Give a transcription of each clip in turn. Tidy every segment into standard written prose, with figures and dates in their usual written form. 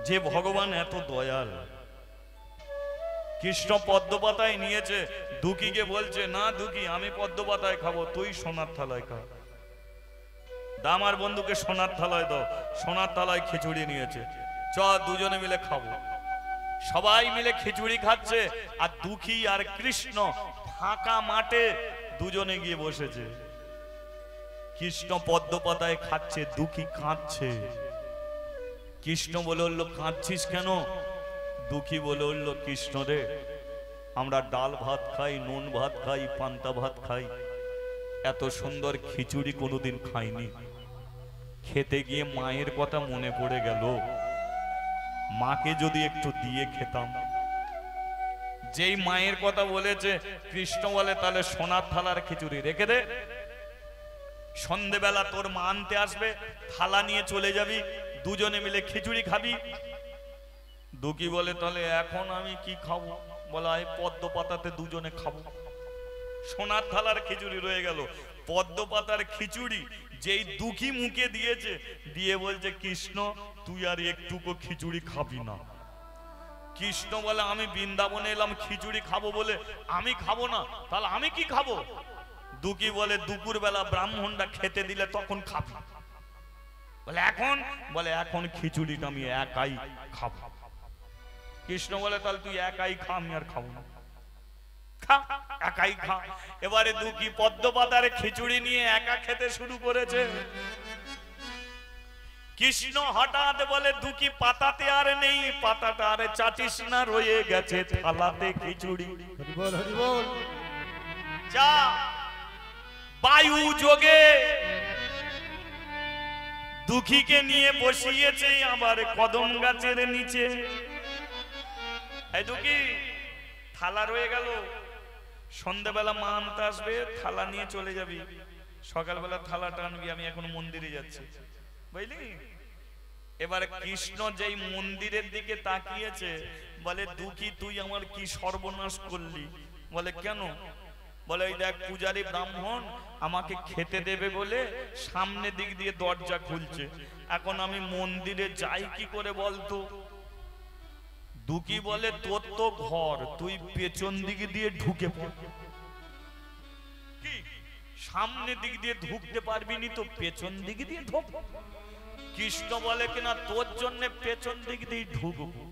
যে ভগবান এত দয়াল, কৃষ্ণ পদ্ম পাতায় নিয়েছে, দুঃখীকে বলছে না দুঃখী আমি পদ্ম পাতায় খাবো, তুই সোনার থালায় খা। আমার বন্ধুকে সোনার থালায় দাও, সোনার থালায় খিচুড়ি নিয়েছে, চ দুজনে মিলে খাবো। সবাই মিলে খিচুড়ি খাচ্ছে, আর দুঃখী আর কৃষ্ণ ফাঁকা মাঠে দুজনে গিয়ে বসেছে। কৃষ্ণ পদ্ম পাতায় খাচ্ছে, দুঃখী কাঁদছে। কৃষ্ণ বলে উঠল কাঁদছিস কেন? দুঃখী বলে উঠল কৃষ্ণ রে, আমরা ডাল ভাত খাই, নুন ভাত খাই, পান্তা ভাত খাই, এত সুন্দর খিচুড়ি কোনোদিন খাইনি। খেতে গিয়ে মায়ের কথা মনে পড়ে গেল, মাকে যদি একটু দিয়ে খেতাম। যেই মায়ের কথা বলেছে, কৃষ্ণ বলে তাহলে সোনার থালার খিচুড়ি রেখে দে, সন্ধেবেলা তোর মা আনতে আসবে, থালা নিয়ে চলে যাবি, দুজনে মিলে খিচুড়ি খাবি। দুঃখী বলে তাহলে এখন আমি কি খাবো? বলা হয় পদ্ম পাতাতে দুজনে খাবো। সোনার থালার খিচুড়ি রয়ে গেল, পদ্ম পাতার খিচুড়ি যেই দুঃখী মুখে দিয়েছে, দিয়ে বলছে কৃষ্ণ তুই আর একটুকু খিচুড়ি খাবি না। কৃষ্ণ বলে আমি বৃন্দাবনে এলাম খিচুড়ি খাবো বলে, আমি খাবো না, তাহলে আমি কি খাবো? দুঃখী বলে দুপুর বেলা ব্রাহ্মণরা খেতে দিলে তখন খাবি। বলে এখন? বলে এখন খিচুড়িটা আমি একাই খাবো। কৃষ্ণ বলে তাহলে তুই একাই খা, আমি আর খাবো না, খা একাই খা। এবারে দুঃখী পদ্ম পাতার খিচুড়ি নিয়ে একা খেতে শুরু করেছে। কৃষ্ণ হঠাৎ বলে দুঃখী পাতাতে আর নেই, পাতাটা আর চাটিস না, রয়ে গেছে থালাতে খিচুড়ি। যা বায়ু যোগে দুঃখীকে নিয়ে বসিয়েছে আবার কদম গাছের নিচে। এই দুঃখী থালা রয়ে গেল, সন্ধ্যাবেলা মা আনতে আসবে, থালা নিয়ে চলে যাবি, সকালবেলা থালাটা আনবি, আমি এখন মন্দিরে যাচ্ছি, বুঝলি? এবার কৃষ্ণ যেই মন্দিরের দিকে তাকিয়েছে, বলে দুঃখী তুই আমার কি সর্বনাশ করলি? বলে কেন? বলে এই দেখ পূজারী ব্রাহ্মণ আমাকে খেতে দেবে বলে সামনে দিক দিয়ে দরজা খুলছে, এখন আমি মন্দিরে যাই কি করে বলতো? দুঃখী বলে তোর তো ঘর, তুই পেছন দিক দিয়ে ঢুকে পড়। কি সামনে দিক দিয়ে ঢুকতে পারবি নি তো পেছন দিক দিয়ে ঢুক। কৃষ্ণ বলে কিনা তোর জন্য পেছন দিক দিয়ে ঢুকবো।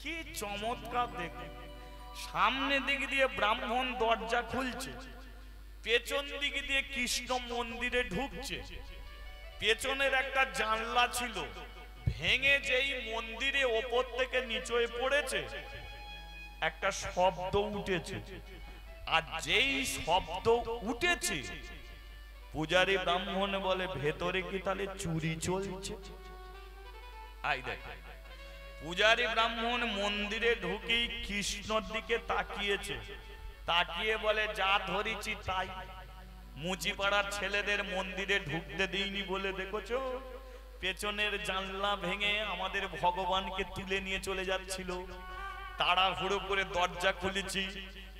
কি চমৎকার! দেখ সামনে দিক দিয়ে ব্রাহ্মণ দরজা খুলছে, পেছন দিক দিয়ে কৃষ্ণ মন্দিরে ঢুকছে। পেছনের একটা জানলা ছিল, ভেঙে যেই মন্দিরে ওপর থেকে নিচে পড়েছে, একটা শব্দ উঠেছে। আর যেই শব্দ উঠেছে, পূজারী ব্রাহ্মণ বলে ভেতরে কি তাহলে চুরি চলছে? আই দেখ, পূজারী ব্রাহ্মণ মন্দিরে ঢুকেই কৃষ্ণর দিকে তাকিয়েছে, তাকিয়ে বলে যা ধরেছি তাই। মুচিপাড়ার ছেলেদের মন্দিরে ঢুকতে দিইনি বলে দেখেছো, পেছনের জানলা ভেঙে আমাদের ভগবানকে তুলে নিয়ে চলে যাচ্ছিল, তাড়াহুড়ো করে দরজা খুলেছি,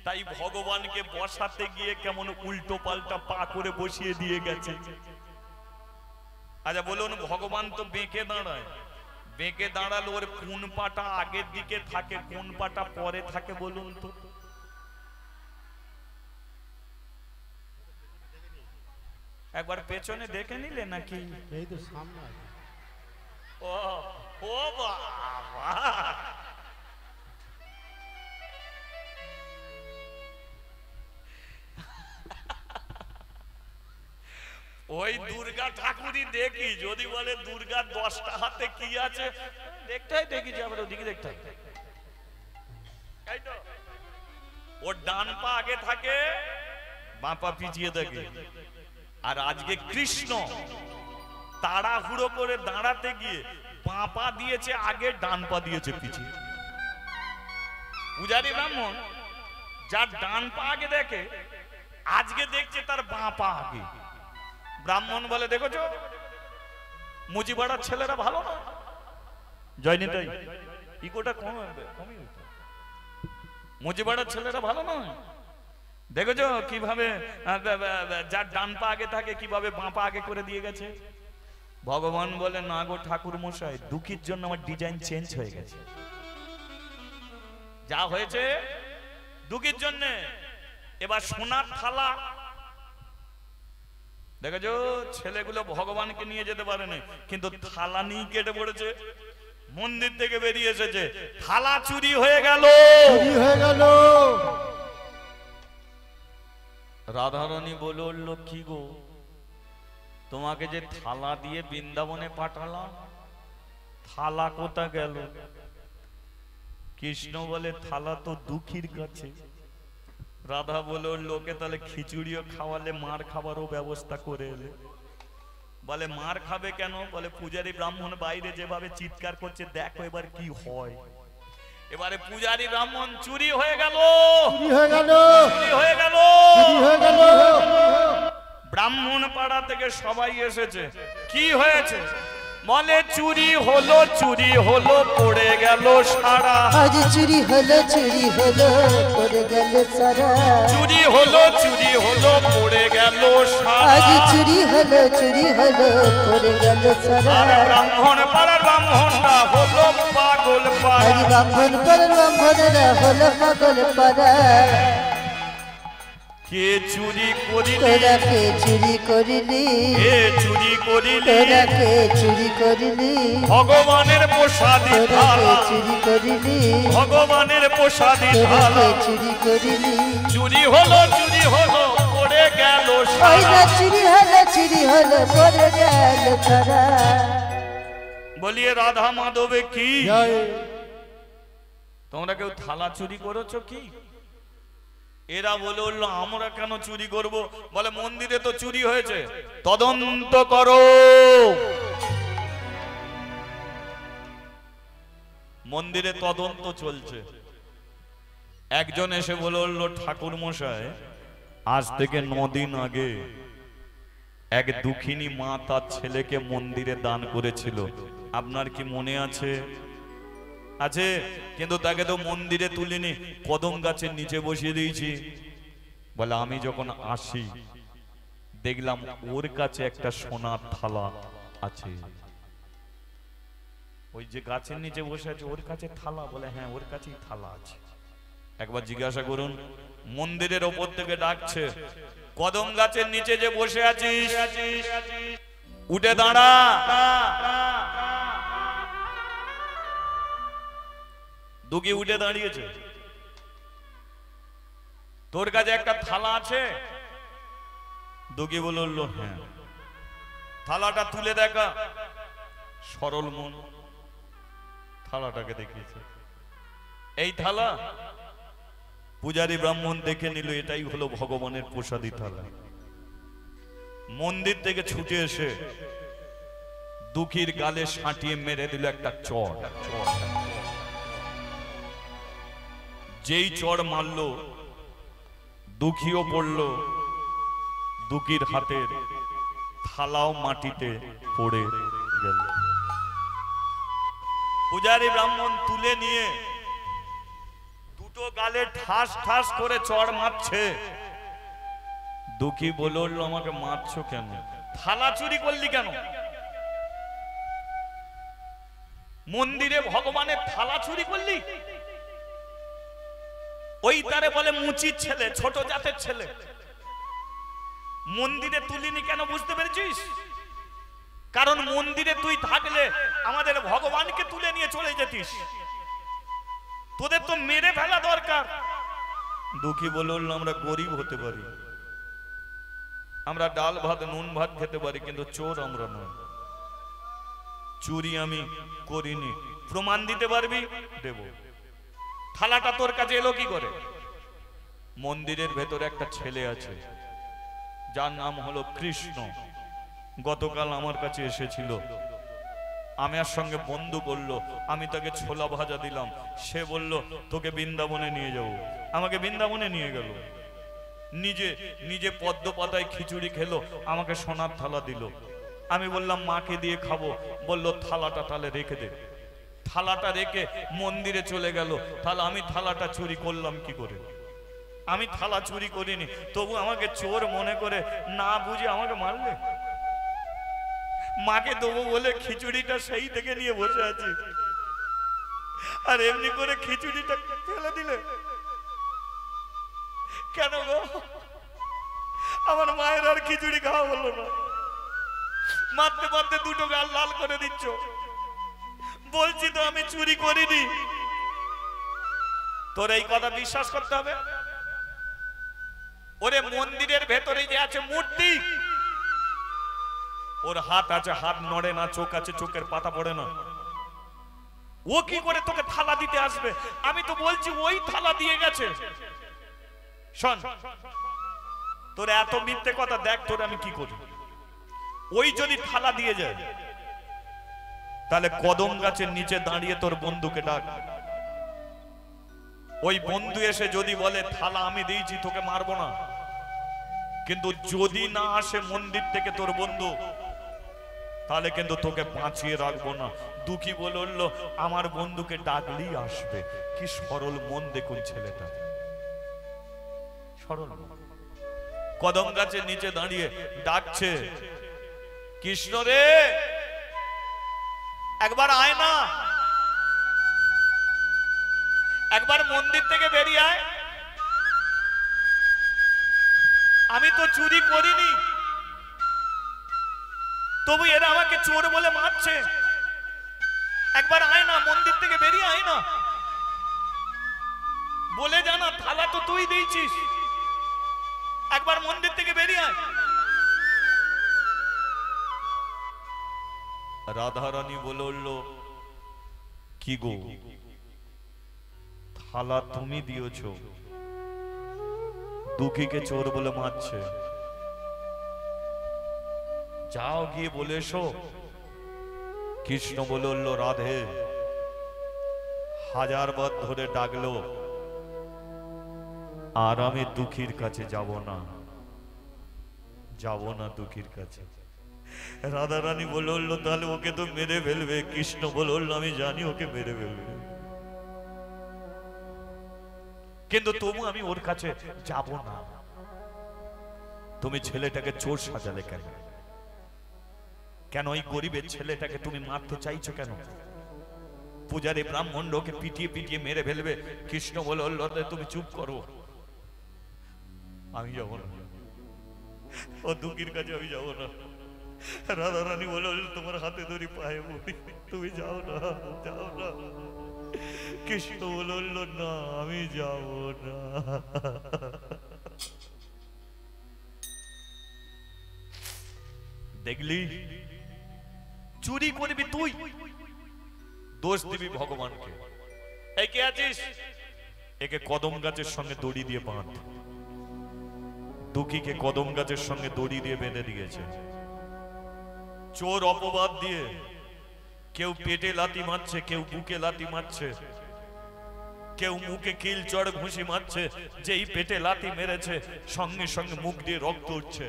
তাই ভগবানকে বসাতে গিয়ে কেমন উল্টো পাল্টা পা করে বসিয়ে দিয়ে গেছে। আচ্ছা বলুন, ভগবান তো বেঁকে দাঁড়ায়, বেঁকে দাঁড়ালে ওর কোন পাটা আগের দিকে থাকে, কোন পাটা পরে থাকে বলুন তো? একবার পেছনে দেখে নিলে নাকি? এই তো সামনে। ও ও বাবা, ওই দুর্গা ঠাকুরই দেখি, যদি বলে দুর্গার 10টা হাতে কি আছে দেখতেই দেখি, যে আমরা ওদিকে দেখতে হয়। ওর ডান পা আগে থাকে, বাঁ পা পিছিয়ে থাকে। আর আজকে কৃষ্ণ তাড়াহুড়ো করে দাঁড়াতে গিয়ে বাঁ পা দিয়েছে আগে, ডান পা দিয়েছে পিছিয়ে। পূজারী ব্রাহ্মণ যার ডান পা আগে দেখে, আজকে দেখছে তার বাঁ পা আগে। ব্রাহ্মণ বলে দেখেছো মুজিপাড়ার ছেলেরা ভালো না? জয়নি তাই ইকোটা কমই মুজিপাড়ার ছেলেরা ভালো নয়? দেখেছো কিভাবে যার ডান পা আগে থাকে কিভাবে বাঁ পা আগে করে দিয়ে গেছে। ভগবান বলে না গো ঠাকুর মশাই, দুঃখীর জন্য আমার ডিজাইন চেঞ্জ হয়ে গেছে, যা হয়েছে দুঃখীর জন্য। এবার সোনার থালা দেখেছো, ছেলেগুলো ভগবানকে নিয়ে যেতে পারে না, কিন্তু থালা নিয়ে কেটে পড়েছে, মন্দির থেকে বেরিয়ে এসেছে, থালা চুরি হয়ে গেল। রাধারানী বলে উঠল, কি গো তোমাকে যে থালা দিয়ে বৃন্দাবনে পাঠালাম, থালা কোথা গেল? কৃষ্ণ বলে, থালা তো দুঃখীর কাছে। রাধা বলে, লোকে তাহলে খিচুড়িও খাওয়ালে মার খাবারও ব্যবস্থা করে এলে। বলে মার খাবে কেন? বলে পূজারী ব্রাহ্মণ বাইরে যেভাবে চিৎকার করছে, দেখো এবার কি হয়। এবারে পূজারী ব্রাহ্মণ চুরি হয়ে গেল, ব্রাহ্মণ পাড়া থেকে সবাই এসেছে। কি হয়েছে? বলে চুরি হলো পড়ে গেল সারা। আজ চুরি হলো পড়ে গেল সারা। চুরি হলো পড়ে গেল সারা। আজ চুরি হলো পড়ে গেল সারা। ব্রাহ্মণ পাড়ার ব্রাহ্মণরা হলো পাগল পাড়া। আজ ব্রাহ্মণ পাড়ার ব্রাহ্মণরা হলো পাগল পাড়া। কে চুরি করিলি? তোরা কে চুরি করিলি? কে চুরি করিলি? তোরা কে চুরি করিলি? ভগবানের প্রসাদী থালা। চুরি করিলি? ভগবানের প্রসাদী তোরা থালা। কে চুরি করিলি? চুরি হলো পড়ে গেল সারা। চুরি হলো পড়ে গেল সারা। বলিয়ে রাধা মাধবে কি? তোমরা কেউ থালা চুরি করেছো কি? এরা বলল, আমরা কেন চুরি করব? বলে মন্দিরে তো চুরি হয়েছে, তদন্ত করো। মন্দিরে তদন্ত চলছে। একজন এসে বলল, ঠাকুর মশাই, আজ থেকে 9 দিন আগে এক দুঃখিনী মা তার ছেলেকে মন্দিরে দান করেছিল, আপনার কি মনে আছে? আছে, কিন্তু তাকে তো মন্দিরে তুলিনি, কদম গাছের নিচে বসিয়ে দিয়েছি। বলে আমি যখন আসি দেখলাম ওর কাছে একটা সোনার থালা আছে। ওই যে গাছের নিচে বসে আছে ওর কাছে থালা? বলে হ্যাঁ, ওর কাছেই থালা আছে। একবার জিজ্ঞাসা করুন, মন্দিরের ওপর থেকে ডাকছে, কদম গাছের নিচে যে বসে আছিস, উঠে দাঁড়া। দুঃখী উঠে দাঁড়িয়েছে। তোর কাছে একটা থালা আছে? দুঃখী বলল হ্যাঁ। থালাটা তুলে দেখা। সরল মন থালাটাকে দেখিয়েছে, এই থালা। পূজারী ব্রাহ্মণ দেখে নিল, এটাই হলো ভগবানের প্রসাদী থালা। মন্দির থেকে ছুটে এসে দুঃখীর গালে সাঁটিয়ে মেরে দিল একটা চড়। যেই চড় মারল, দুঃখীও পড়ল, দুঃখীর হাতের থালাও মাটিতে পড়ে গেল। পূজারী ব্রাহ্মণ তুলে নিয়ে দুটো গালে ঠাস ঠাস করে চড় মারছে। দুঃখী বলল, আমাকে মারছো কেন? থালা চুরি করলি কেন? মন্দিরে ভগবানের থালা চুরি করলি? ওই তারে বলে মুচির ছেলে, ছোট জাতের ছেলে। মন্দিরে তুলিনি কেন বুঝতে পেরেছিস? কারণ মন্দিরে তুই থাকলে আমাদের ভগবানকে তুলে নিয়ে চলে যেতিস, তোদের তো মেরে ফেলা দরকার। দুঃখী বলল, আমরা গরিব হতে পারি, আমরা ডাল ভাত নুন ভাত খেতে পারি, কিন্তু চোর আমরা নয়। চুরি আমি করিনি, প্রমাণ দিতে পারবি? দেব। থালাটা তোর কাছে এলো কি করে? মন্দিরের ভেতরে একটা ছেলে আছে, যার নাম হলো কৃষ্ণ। গতকাল আমার কাছে এসেছিল, আমার সঙ্গে বন্ধু করলো, আমি তাকে ছোলা ভাজা দিলাম। সে বলল তোকে বৃন্দাবনে নিয়ে যাব। আমাকে বৃন্দাবনে নিয়ে গেল। নিজে নিজে পদ্ম পাতায় খিচুড়ি খেলো, আমাকে সোনার থালা দিল। আমি বললাম মাকে দিয়ে খাবো, বলল থালাটা তাহলে রেখে দে। থালাটা রেখে মন্দিরে চলে গেল। তাহলে আমি থালাটা চুরি করলাম কি করে? আমি থালা চুরি করিনি, তবু আমাকে চোর মনে করে না বুঝে আমাকে মারলে। মাকে দেবো বলে খিচুড়িটা সেই থেকে নিয়ে বসে আছি, আর এমনি করে খিচুড়িটা ফেলে দিলে কেন গো? আমার মায়ের আর খিচুড়ি খাওয়া হলো না, মারতে মারতে দুটো গাল লাল করে দিচ্ছ। বলছি তো আমি চুরি করিনি। তোর এই কথা বিশ্বাস করতে হবে। ওরে মন্দিরের ভেতরে যে আছে মূর্তি, ওর হাত আছে, হাত নড়ে না, চোখ আছে, চোখের পাতা পড়ে না। ও কি করে তোকে থালা দিতে আসবে? আমি তো বলছি ওই থালা দিয়ে গেছে। শোন, তোর এত মিথ্যে কথা, দেখ তোর আমি কি করি। ওই যদি থালা দিয়ে যায়, তাহলে কদম গাছের নিচে দাঁড়িয়ে তোর বন্ধুকে ডাক। ওই বন্ধু এসে যদি বলে থালা আমি দিয়েছি, তোকে মারবো না। কিন্তু যদি না আসে মন্দির থেকে তোর বন্ধু, তাহলে কিন্তু তোকে বাঁচিয়ে রাখবো না। দুঃখী বলে উঠলো, আমার বন্ধুকে ডাকলেই আসবে। কি সরল মন দেখুন ছেলেটা, সরল। কদম গাছের নিচে দাঁড়িয়ে ডাকছে, কৃষ্ণ রে একবার আয় না, একবার মন্দির থেকে বেরিয়ে আয়। আমি তো চুরি করিনি, তবু এরা আমাকে চোর বলে মারছে। একবার আয় না, মন্দির থেকে বেরিয়ে আয় না, বলে জানা থালা তো তুই দিয়েছিস, একবার মন্দির থেকে বেরিয়ে আয়। রাধারানী বলে উঠল, কি গো, থালা তুমি দিয়েছ, দুঃখীকে চোর বলে মারছে, যাও গিয়ে বলে এসো। কৃষ্ণ বলে উঠল, রাধে হাজার বার ধরে ডাকলো, আর আমি দুঃখীর কাছে যাব না, যাব না দুঃখীর কাছে। রাধারানী বলে উঠলো, তাহলে ওকে তো মেরে ফেলবে। কৃষ্ণ বলে উঠলো, আমি জানি ওকে মেরে ফেলবে, কিন্তু তবু আমি ওর কাছে যাব না। তুমি ছেলেটাকে চোর সাজালে কেন? কেন ওই গরিবের ছেলেটাকে তুমি মারতে চাইছো কেন? পূজারী ব্রাহ্মণকে পিটিয়ে পিটিয়ে মেরে ফেলবে। কৃষ্ণ বলে উঠলো, তুমি চুপ করো, আমি যাব না, ও দুঃখীর কাছে আমি যাব না। রাধারানী বলে, তোমার হাতে ধরি, পায়ে পড়ি, তুমি যাও না, যাও না। কৃষ্ণ বলল, না আমি যাব না। দেখলি, চুরি করবি তুই, দোষ দিবি ভগবানকে। এই কে আছিস, একে কদম গাছের সঙ্গে দড়ি দিয়ে বাঁধ। দুঃখীকে কদম গাছের সঙ্গে দড়ি দিয়ে বেঁধে দিয়েছে। চোর অপবাদ দিয়ে কেউ পেটে লাথি মারছে, কেউ বুকে লাথি মারছে, কেউ মুখে কিল চড় ঘুষি মারছে। যেই পেটে লাথি মেরেছে, সঙ্গে সঙ্গে মুখ দিয়ে রক্ত উঠছে।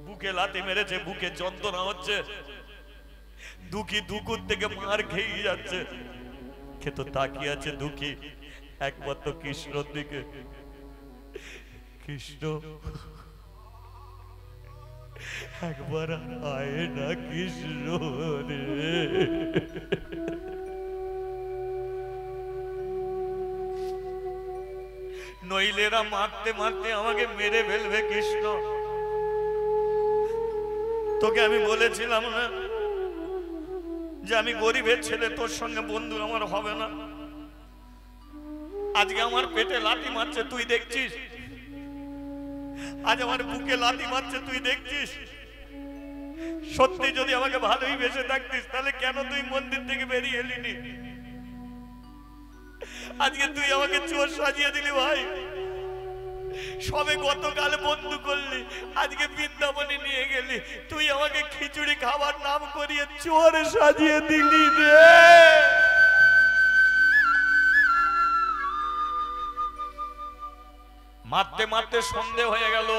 বুকে লাথি মেরেছে, বুকে যন্ত্রণা হচ্ছে। দুঃখী দুকুর থেকে মার খেয়ে যাচ্ছে। খেতো তাকিয়ে আছে দুঃখী একমাত্র কৃষ্ণর দিকে। কৃষ্ণ একবার আয় না কৃষ্ণ রে। নইলেরা মারতে মারতে আমাকে মেরে ফেলবে। কৃষ্ণ, তোকে আমি বলেছিলাম না যে আমি গরিবের ছেলে, তোর সঙ্গে বন্ধু আমার হবে না। আজকে আমার পেটে লাথি মারছে, তুই দেখছিস। আজ আমার বুকে লাথি মারছে, তুই দেখছিস। সত্যি যদি আমাকে ভালোই বেঁচে থাকতিস, তাহলে কেন তুই মন্দির থেকে বেরিয়ে এলিনি? আজকে তুই আমাকে চোর সাজিয়ে দিলি ভাই। সবে গতকাল বন্ধু করলি, আজকে বৃন্দাবনে নিয়ে গেলি। তুই আমাকে খিচুড়ি খাবার নাম করিয়ে চোর সাজিয়ে দিলি রে। মারতে মারতে সন্দেহ হয়ে গেল।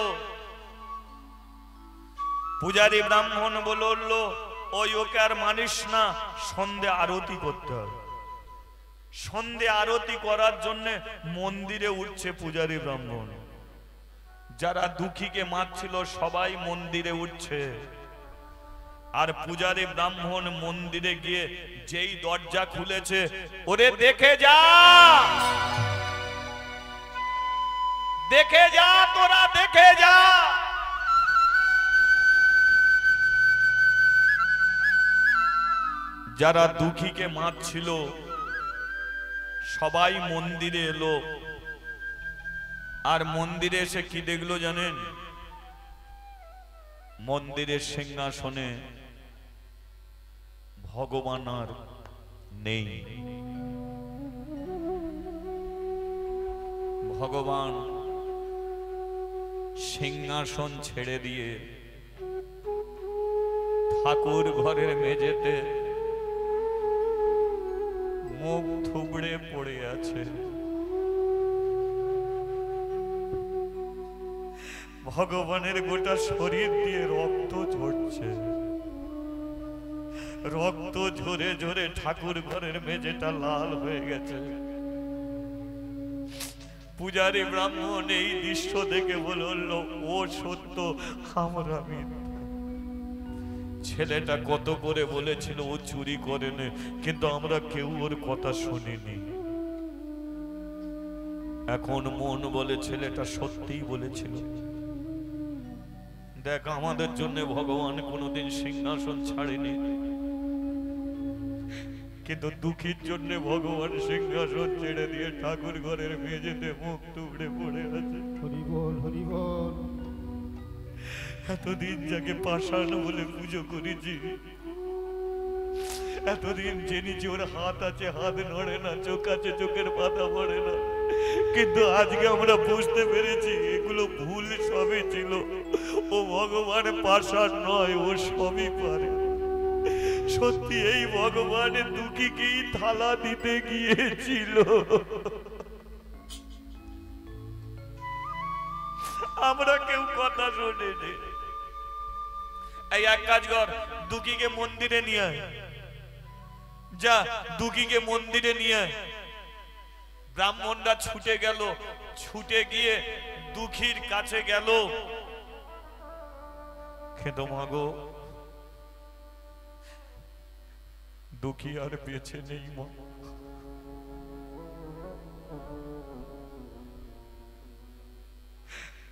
পূজারী ব্রাহ্মণ বলল, ওই ওকে আর মানিস না, সন্ধে আরতি করতে হবে। সন্ধে আরতি করার জন্য মন্দিরে উঠছে পূজারী ব্রাহ্মণ। যারা দুঃখীকে মারছিল সবাই মন্দিরে উঠছে। আর পূজারী ব্রাহ্মণ মন্দিরে গিয়ে যেই দরজা খুলেছে, ওরে দেখে যা, দেখে যা, তোরা দেখে যা, যারা দুঃখীকে মারছিল সবাই মন্দিরে এলো। আর মন্দিরে এসে কি দেখলো জানেন? মন্দিরের সিংহাসনে ভগবান আর নেই। ভগবান সিংহাসন ছেড়ে দিয়ে ঠাকুর ঘরের মেঝেতে মুখ থুবড়ে পড়ে আছে। ভগবানের গোটা শরীর দিয়ে রক্ত ঝরছে, রক্ত ঝরে ঝরে ঠাকুর ঘরের মেঝেটা লাল হয়ে গেছে। পূজারী ব্রাহ্মণ এই দৃশ্য দেখে বলল, ও সত্য, আমরা মিথ্যা। ছেলেটা কত করে বলেছিল ও চুরি করেনি, কিন্তু আমরা কেউ ওর কথা শুনিনি। এখন মন বলে ছেলেটা সত্যিই বলেছিল। দেখ, আমাদের জন্য ভগবান কোনোদিন সিংহাসন ছাড়েনি, কিন্তু দুঃখীর জন্য ভগবান সিংহাসন ছেড়ে দিয়ে ঠাকুর ঘরের মেঝেতে মুখ তুবড়ে পড়ে আছে। হরি বল, হরি বল। এতদিন যাকে পাষাণ বলে পুজো করেছি, এতদিন জেনেছি ওর হাত আছে, হাত নড়ে না, চোখ আছে, চোখের পাতা পড়ে না, কিন্তু আজকে আমরা বুঝতে পেরেছি এগুলো ভুল সবই ছিল। ও ভগবান পাষাণ নয়, ও সবই পারে। সত্যি এই ভগবান দুঃখীকেই থালা দিতে গিয়েছিল। আমরা কেউ কথা শোনেনি। এই এক কাজ কর, দুঃখীকে মন্দিরে নিয়ে আয়, যা দুঃখীকে মন্দিরে নিয়ে আয়। ব্রাহ্মণরা ছুটে গেল, ছুটে গিয়ে দুঃখীর কাছে গেল। কিন্তু মাগো, দুঃখী আর বেঁচে নেই মা।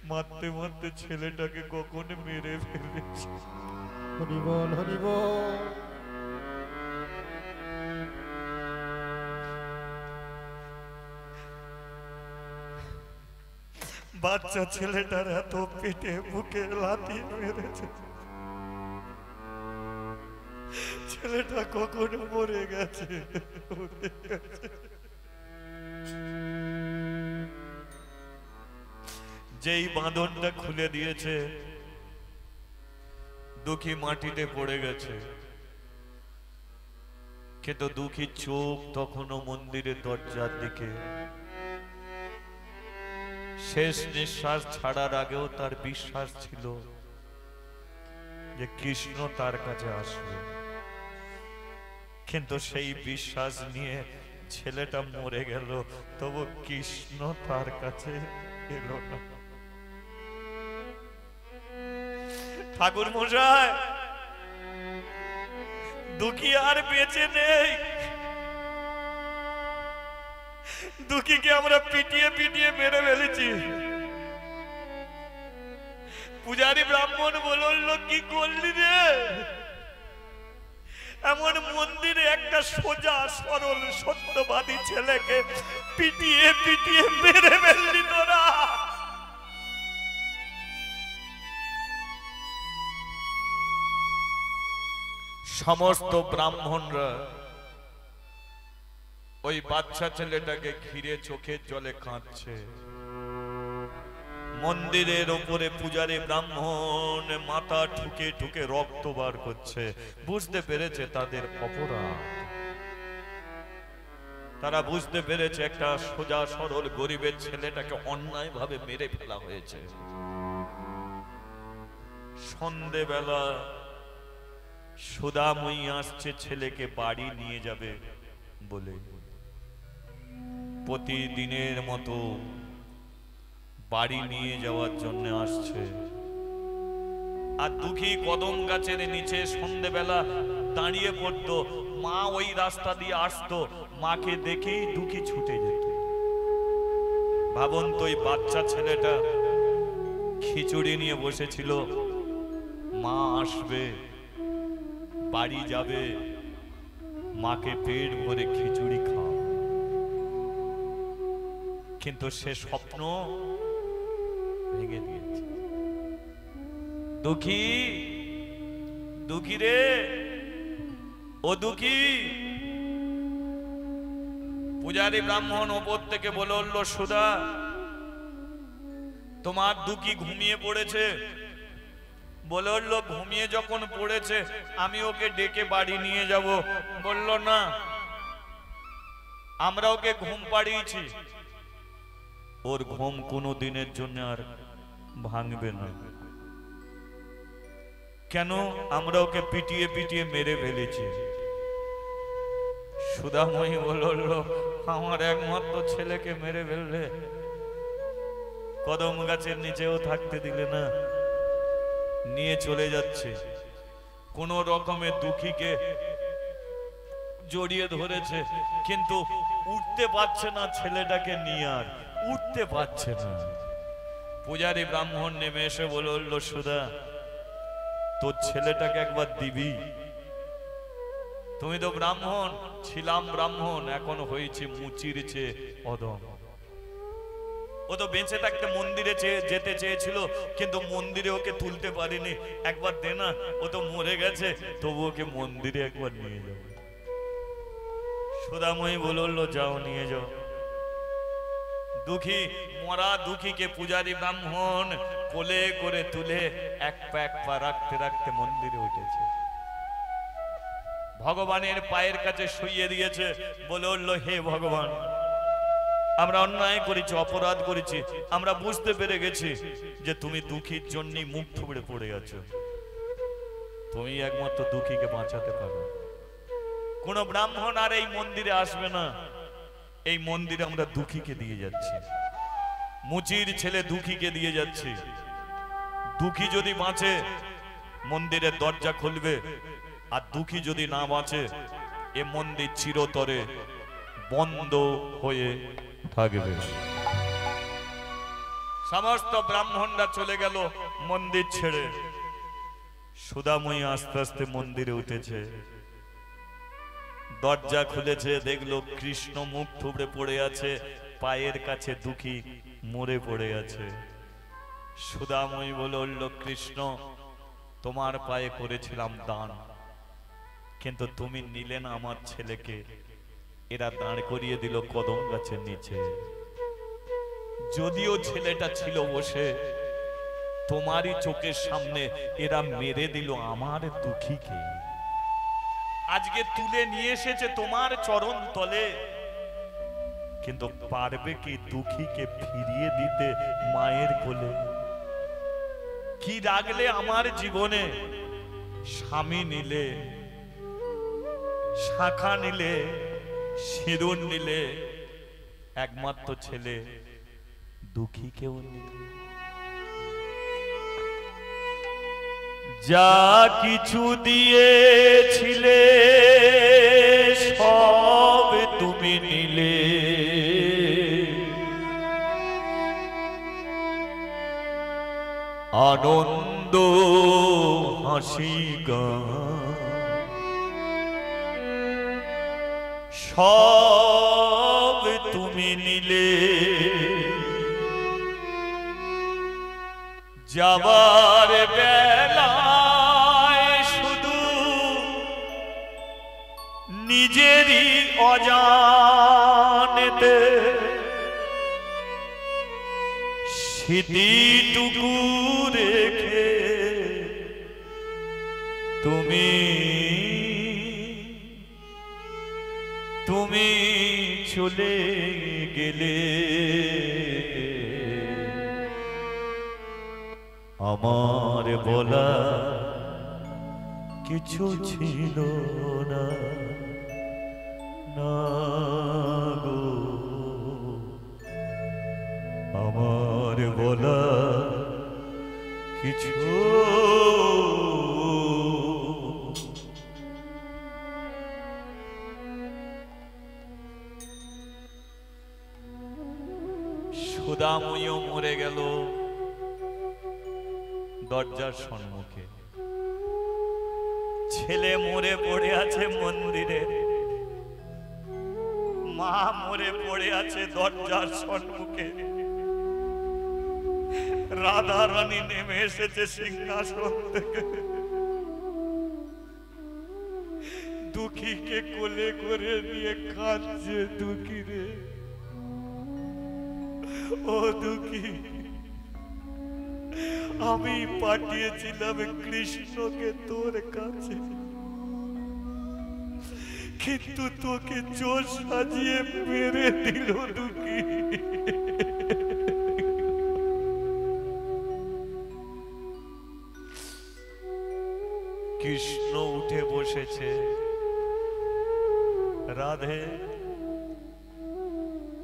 মারতে মারতে ছেলেটাকে কখন মেরে ফেলেছে। হরি বল, হরি বল। বাচ্চা ছেলেটার এত পেটে বুকে লাথি মেরেছে, ছেলেটা কখন মরে গেছে। যেই বাঁধনটা খুলে দিয়েছে, দুঃখী মাটিতে পড়ে গেছে, কিন্তু দুঃখীর চোখ তখনও মন্দিরের দরজার দিকে। শেষ নিঃশ্বাস ছাড়ার আগেও তার বিশ্বাস ছিল যে কৃষ্ণ তার কাছে আসবে, কিন্তু সেই বিশ্বাস নিয়ে ছেলেটা মরে গেল, তবু কৃষ্ণ তার কাছে এলো না। ঠাকুর মশাই, দুঃখী আর বেঁচে নেই। দুঃখীকে আমরা পিটিয়ে পিটিয়ে মেরে ফেলেছি। পূজারী ব্রাহ্মণ বলল, কি করলি রে? এমন মন্দিরে একটা সোজা সরল সত্যবাদী ছেলেকে পিটিয়ে পিটিয়ে মেরে ফেললি তোরা। সমস্ত ব্রাহ্মণরা ওই বাচ্চা ছেলেটাকে ঘিরে চোখের জলে কাঁদছে। মন্দিরের ওপরে পূজারী ব্রাহ্মণ মাথা ঠুকে ঠুকে রক্ত বার করছে। বুঝতে পেরেছে তাদের অপরাধ, তারা বুঝতে পেরেছে একটা সোজা সরল গরিবের ছেলেটাকে অন্যায় ভাবে মেরে ফেলা হয়েছে। সন্ধেবেলা সুদাময়ী আসছে ছেলেকে বাড়ি নিয়ে যাবে বলে। প্রতিদিনের মতো বাড়ি নিয়ে যাওয়ার জন্য আসছে। আর দুঃখী কদম গাছের নিচে সন্ধ্যেবেলা দাঁড়িয়ে পড়তো। মা ওই রাস্তা দিয়ে আসতো, মাকে দেখেই দুঃখী ছুটে যেত। ভাবুন তো, ওই বাচ্চা ছেলেটা খিচুড়ি নিয়ে বসেছিল, মা আসবে, বাড়ি যাবে, মাকে পেট ভরে খিচুড়ি খাওয়া। কিন্তু সে স্বপ্ন ভেঙে দিয়েছে। দুঃখী, দুঃখী রে, ও দুঃখী। পূজারী ব্রাহ্মণ ওপর থেকে বলে উঠল, সুধা, তোমার দুঃখী ঘুমিয়ে পড়েছে। বলে উঠল, ঘুমিয়ে যখন পড়েছে আমি ওকে ডেকে বাড়ি নিয়ে যাব। বলল, না, আমরা ওকে ঘুম পাড়িয়েছি, ওর ঘুম কোনো দিনের জন্য আর ভাঙবে না। কেন? আমরা ওকে পিটিয়ে পিটিয়ে মেরে ফেলেছি। সুধাময়ী বলল, আমার একমাত্র ছেলেকে মেরে ফেললে, কদম গাছের নিচেও থাকতে দিলে না, নিয়ে চলে যাচ্ছে। কোন রকমে দুঃখীকে জড়িয়ে ধরেছে, কিন্তু উঠতে পারছে না, ছেলেটাকে নিয়ে আর উঠতে পারছে না। পূজারী ব্রাহ্মণ নেমে এসে বলল, সুধা, তোর ছেলেটাকে একবার দিবি? তুমি তো ব্রাহ্মণ, ছিলাম ব্রাহ্মণ, এখন হয়েছে মুচির চেয়ে অধম। ও তো বেঁচে থাকতে মন্দিরে যেতে চেয়েছিল, কিন্তু মন্দিরে ওকে তুলতে পারিনি। একবার দে না, ও তো মরে গেছে, তবু ওকে মন্দিরে একবার নিয়ে যাও। সুধাময়ী বলল, যাও, নিয়ে যাও। দুঃখী, মরা দুঃখীকে পূজারী ব্রাহ্মণ কোলে করে তুলে এক পা রাখতে রাখতে মন্দিরে উঠেছে। ভগবানের পায়ের কাছে শুইয়ে দিয়েছে। বলে উঠল, হে ভগবান, আমরা অন্যায় করেছি, অপরাধ করেছি, আমরা বুঝতে পেরে গেছি যে তুমি দুঃখীর জন্য মুখ থুবড়ে পড়ে আছো। তুমি একমাত্র দুঃখীকে বাঁচাতে পারো। কোন ব্রাহ্মণ আর এই মন্দিরে আসবে না। এই মন্দিরে আমরা দুঃখীকে দিয়ে যাচ্ছি, মুচির ছেলে দুঃখীকে দিয়ে যাচ্ছি। দুঃখী যদি বাঁচে, মন্দিরের দরজা খুলবে, আর দুঃখী যদি না বাঁচে, এ মন্দির চিরতরে বন্ধ হয়ে থাকবে। সমস্ত ব্রাহ্মণরা চলে গেল মন্দির ছেড়ে। সুধাময়ী আস্তে আস্তে মন্দিরে উঠেছে, দরজা খুলেছে, দেখলো কৃষ্ণ মুখ থুবড়ে পড়ে আছে, পায়ের কাছে দুঃখী মরে পড়ে আছে। সুধাময়ী বলল, কৃষ্ণ, তোমার পায়ে করেছিলাম দান, কিন্তু তুমি নিলে না আমার ছেলেকে। এরা দাঁড় করিয়ে দিল কদম গাছের নিচে। যদিও ছেলেটা ছিল বসে, তোমারই চোখের সামনে এরা মেরে দিল আমার দুঃখীকে। আজকে তুলে নিয়ে এসেছে তোমার চরণ তলে, কিন্তু পারবে কি দুঃখীকে ফিরিয়ে দিতে মায়ের কোলে? কি রাখলে আমার জীবনে? স্বামী নিলে, শাখা নিলে, সিঁদুর নিলে, একমাত্র ছেলে দুঃখীকেও নিলে। যা কিছু দিয়েছিলে সব তুমি নিলে, আনন্দ হাসি গান সব তুমি নিলে। যাবার বেলায় শুধু নিজেরই অজানেতে স্মৃতিটুকু রেখে তুমি চলে গেলে। আমার বলা কিছু ছিল না, না গো, আমার বলা কিছু সুদাময়ও মরে গেল দরজার সম্মুখে, ছেলে মরে পড়ে আছে মন্দিরে, মা মরে পড়ে আছে দরজার সম্মুখে, রাধা রানী নেমে এসেছে সিংহাসন থেকে, দুঃখীকে কোলে করে নিয়ে কাঁদছে। দুঃখী রে, ও দুঃখী, আমি পাঠিয়েছিলাম কৃষ্ণকে তোর কাছে, কিন্তু তোকে চোর সাজিয়ে মেরে দিল। দুঃখী, কৃষ্ণ উঠে বসেছে। রাধে,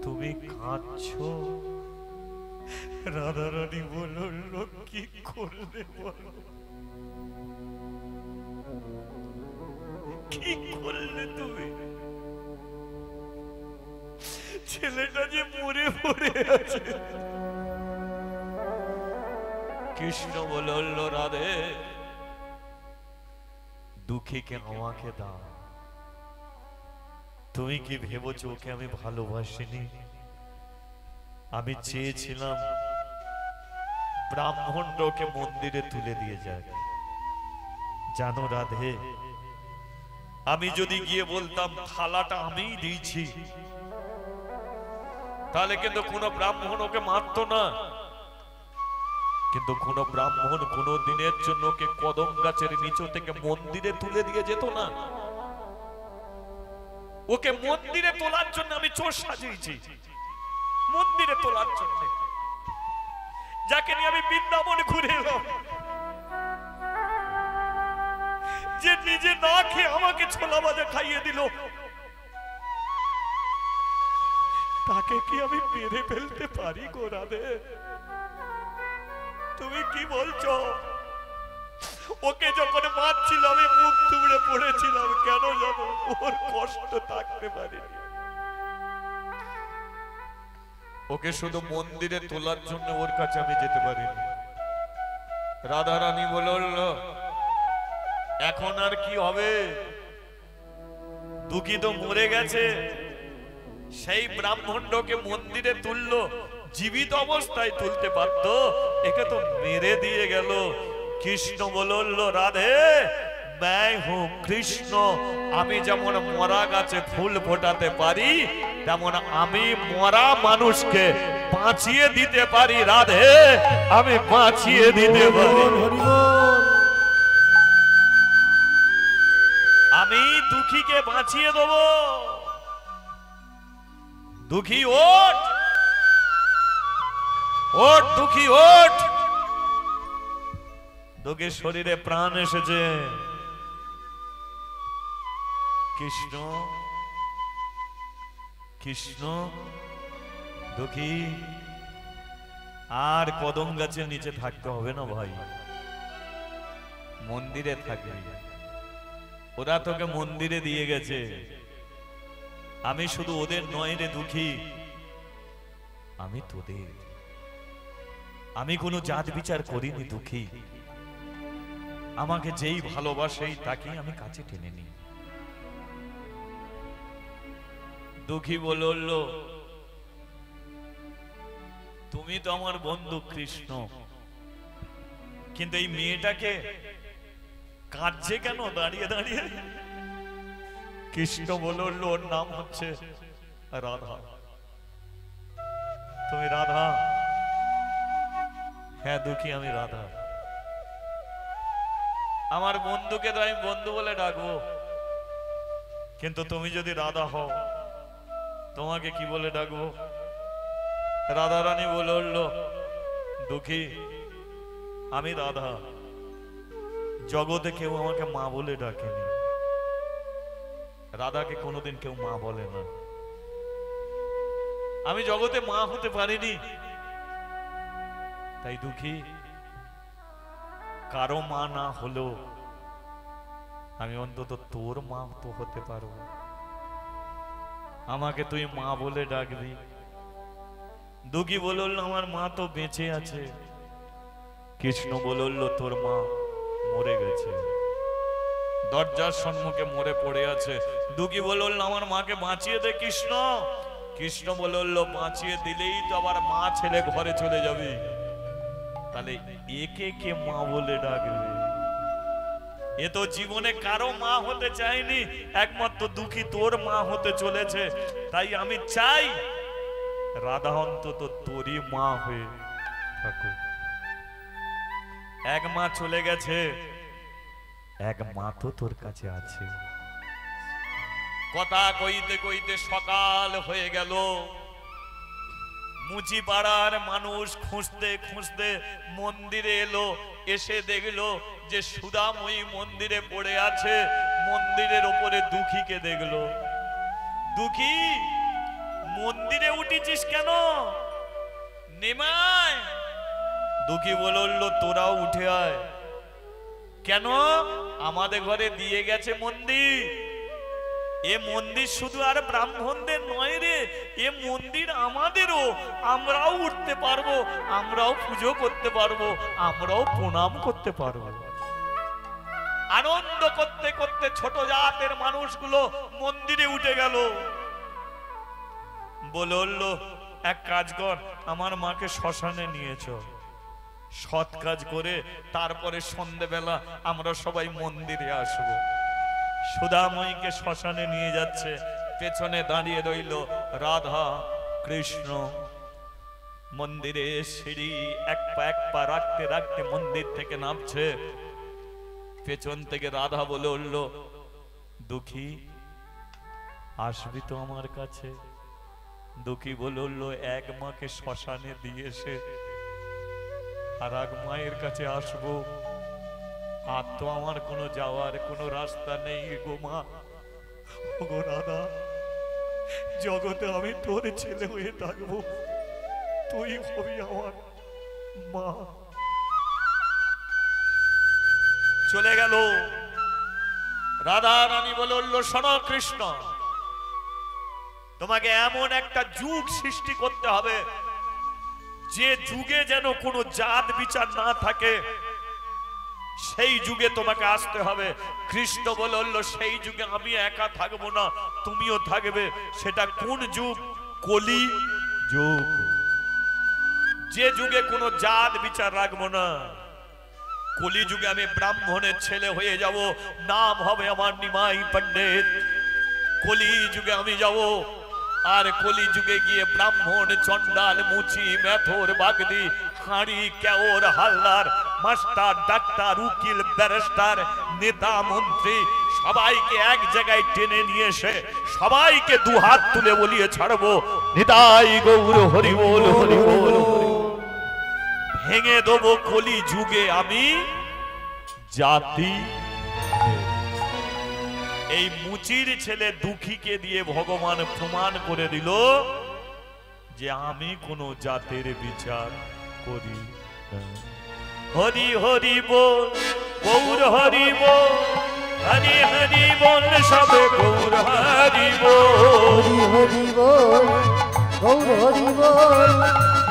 তুমি কাঁদছো? রাধা রানী বলল, কি করলে বলো, কি করলে তুমি? ছেলেটা যে মরে পড়ে আছে। কৃষ্ণ বলল, রাধে, দুঃখীকে আমাকে দাও। তুমি কি ভেবেছো ওকে আমি ভালোবাসিনি? আমি চেয়েছিলাম ব্রাহ্মণকে মন্দিরে তুলে দিয়ে যায়। জানো রাধে, আমি যদি গিয়ে বলতাম থালাটা আমিই দিয়েছি, তাহলে কিন্তু কোনো ব্রাহ্মণ ওকে মারতো না। কিন্তু কোন ব্রাহ্মণ কোন দিনের জন্য ওকে কদম গাছের নিচ থেকে মন্দিরে তুলে দিয়ে যেত না। ওকে মন্দিরে তোলার জন্য আমি চোর সাজিয়েছি, মন্দিরে তোলার জন্য। যাকে নিয়ে আমি বৃন্দাবন ঘুরে এলাম, যে নিজে না খেয়ে আমাকে ছোলা ভাজা খাইয়ে দিল, তাকে কি আমি মেরে ফেলতে পারি গো রাধে? তুমি কি বলছো? ওকে যখন মারছিল আমি মুখ থুবড়ে পড়েছিলাম, কেন জানো? ওর কষ্ট থাকতে পারিনি। ওকে শুধু মন্দিরে তোলার জন্য ওর কাছে আমি যেতে পারিনি। রাধা রানী বলল, এখন আর কি হবে? দুঃখী তো মরে গেছে, সেই ব্রাহ্মণকে মন্দিরে তুললো, জীবিত অবস্থায় তুলতে পারত, একে তো মেরে দিয়ে গেল। কৃষ্ণ বলল, রাধে, मैं हूं কৃষ্ণ, আমি যেমন মরা গাছে ফুল ফোটাতে পারি, তেমন আমি মরা মানুষকে বাঁচিয়ে দিতে পারি। রাধে, আমি বাঁচিয়ে দিতে পারি। আমি দুঃখীকে বাঁচিয়ে দেব। দুঃখী ওঠ, ওঠ দুঃখী ওঠ। দুঃখীর শরীরে প্রাণ এসেছে। কৃষ্ণ, কৃষ্ণ, দুঃখী আর কদম গাছের নিচে থাকতে হবে না ভাই, মন্দিরে থাকবি। ওরা তোকে মন্দিরে দিয়ে গেছে, আমি শুধু ওদের নয় রে দুঃখী, আমি তোদের। আমি কোনো জাত বিচার করিনি দুঃখী, আমাকে যেই ভালোবাসেই তাকে আমি কাছে টেনে নিই। দুঃখী বলল, তুমি তো আমার বন্ধু কৃষ্ণ, কিন্তু এই মেয়েটাকে কাঁদছে কেন দাঁড়িয়ে দাঁড়িয়ে? কৃষ্ণ বলল, ওর নাম হচ্ছে রাধা। তুমি রাধা? হ্যাঁ দুঃখী, আমি রাধা। আমার বন্ধুকে তো আমি বন্ধু বলে ডাকবো, কিন্তু তুমি যদি রাধা হও, তোমাকে কি বলে ডাকবো? রাধা রানী বলল, দুঃখী, আমি রাধা, জগতে কেউ আমাকে মা বলে ডাকেনি, রাধাকে কোনোদিন কেউ মা বলে না। আমি জগতে মা হতে পারিনি, তাই দুঃখী, কারো মা না হলেও আমি অন্তত তোর মা তো হতে পারবো। আমাকে তুই মা বলে ডাকবি, দুঃখী বলল আমার মা তো বেঁচে আছে। কৃষ্ণ বলল তোর মা মরে গেছে, দরজার সম্মুখে মরে পড়ে আছে। দুঃখী বলল আমার মাকে বাঁচিয়ে দে কৃষ্ণ। কৃষ্ণ বলল বাঁচিয়ে দিলেই তো আবার মা ছেলে ঘরে চলে যাবে, তাহলে একে কে মা বলে ডাকবে? এ তো জীবনে কারো মা হতে চায়নি, একমাত্র দুঃখী তোর মা হতে চলেছে। তাই আমি চাই রাধা অন্তত তোরই মা হয়ে থাকুক। এক মা চলে গেছে, এক মা তো তোর কাছে আছে। কথা কইতে কইতে সকাল হয়ে গেল। মুচি পাড়ার মানুষ খুঁজতে খুঁজতে মন্দিরে এলো, এসে দেখলো যে সুধাময়ী মন্দিরে পড়ে আছে। মন্দিরের উপরে দুঃখীকে দেখলো। দুঃখী মন্দিরে উঠেছিস কেন? নেমায়। দুঃখী বলল তোরাও উঠে আয়। কেন? আমাদের ঘরে দিয়ে গেছে মন্দির। এ মন্দির শুধু আর ব্রাহ্মণদের নয় রে, এ মন্দির আমাদেরও। আমরাও উঠতে পারবো, আমরাও পুজো করতে পারবো, আমরাও প্রণাম করতে পারবো। আনন্দ করতে করতে ছোট জাতের মানুষগুলো মন্দিরে উঠে গেল। বলল এক কাজ কর, আমার মাকে শ্মশানে নিয়ে চল। সৎ কাজ করে তারপরে সন্ধ্যেবেলা আমরা সবাই মন্দিরে আসবো। সুধাময়ীকে শ্মশানে নিয়ে যাচ্ছে, পেছনে দাঁড়িয়ে রইল রাধা কৃষ্ণ। মন্দিরে সিঁড়ি এক পা রাখতে রাখতে মন্দির থেকে নামছে। পেছন থেকে রাধা বলে উঠল দুঃখী আসবি তো আমার কাছে? দুঃখী বলে উঠল এক মাকে শ্মশানে দিয়েছে, আর এক মায়ের কাছে আসবো? আর তো আমার কোনো যাওয়ার কোনো রাস্তা নেই গো মা। গো রাধা, জগতে আমি তোর ছেলে হয়ে থাকবো, তুই হবি আমার মা। চলে গেল। রাধা রানী বলল শোনো কৃষ্ণ, তোমাকে এমন একটা যুগ সৃষ্টি করতে হবে যে যুগে যেন কোনো জাত বিচার না থাকে, সেই যুগে তোমাকে আসতে হবে। কৃষ্ণ বলল সেই যুগে আমি একা থাকবো না, তুমিও থাকবে। সেটা কোন যুগ? কলি যুগ। যে যুগে কোনো জাত বিচার রাখবো না। কলি যুগে আমি ব্রাহ্মণের ছেলে হয়ে যাব, নাম হবে আমার নিমাই পণ্ডিত। কলি যুগে আমি যাব, আর কলি যুগে গিয়ে ব্রাহ্মণ চন্ডাল মুচি মেথর বাগদি হাঁড়ি কেওর হালদার মাস্টার ডাক্তার উকিল ব্যারিস্টার নেতা মন্ত্রী সবাইকে এক জায়গায় টেনে নিয়ে এসে সবাইকে দুহাত তুলে বলিয়ে ছাড়বো নিতাই গৌর হরি বল হরি বল। ভেঙে দেবো কলি যুগে আমি জাতি। এই মুচির ছেলে দুঃখীকে দিয়ে ভগবান প্রমাণ করে দিল যে আমি কোন জাতের বিচার করি না। হরি হরি বল গৌর হরি বল, হরি হরি বল সবে গৌর হরি বল। হরি হরি বল গৌর হরি বল,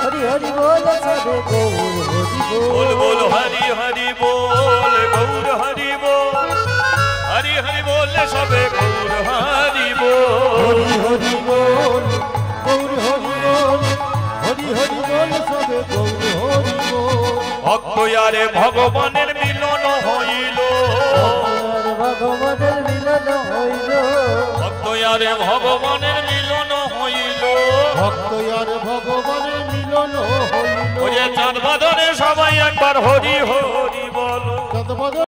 হরি হরি বল সবে গৌর হরি বল। বল হরি হরি বল গৌর হরি বল, হরি হরি বল সবে গৌর হরি বল। হরি হরি বল গৌর হরি বল, হরি হরি বল সবে গৌর হরি বল। ভক্ত আরে ভগবানের মিলন হইল, ভগবানের মিলন হইল। ভক্ত আরে ভগবানের মিলন হইল, ভক্ত আর ভগবানের মিলন হইল। ওরে চাঁদ বাদনে সবাই একবার হরি হরি বল। চাঁদ বাদনে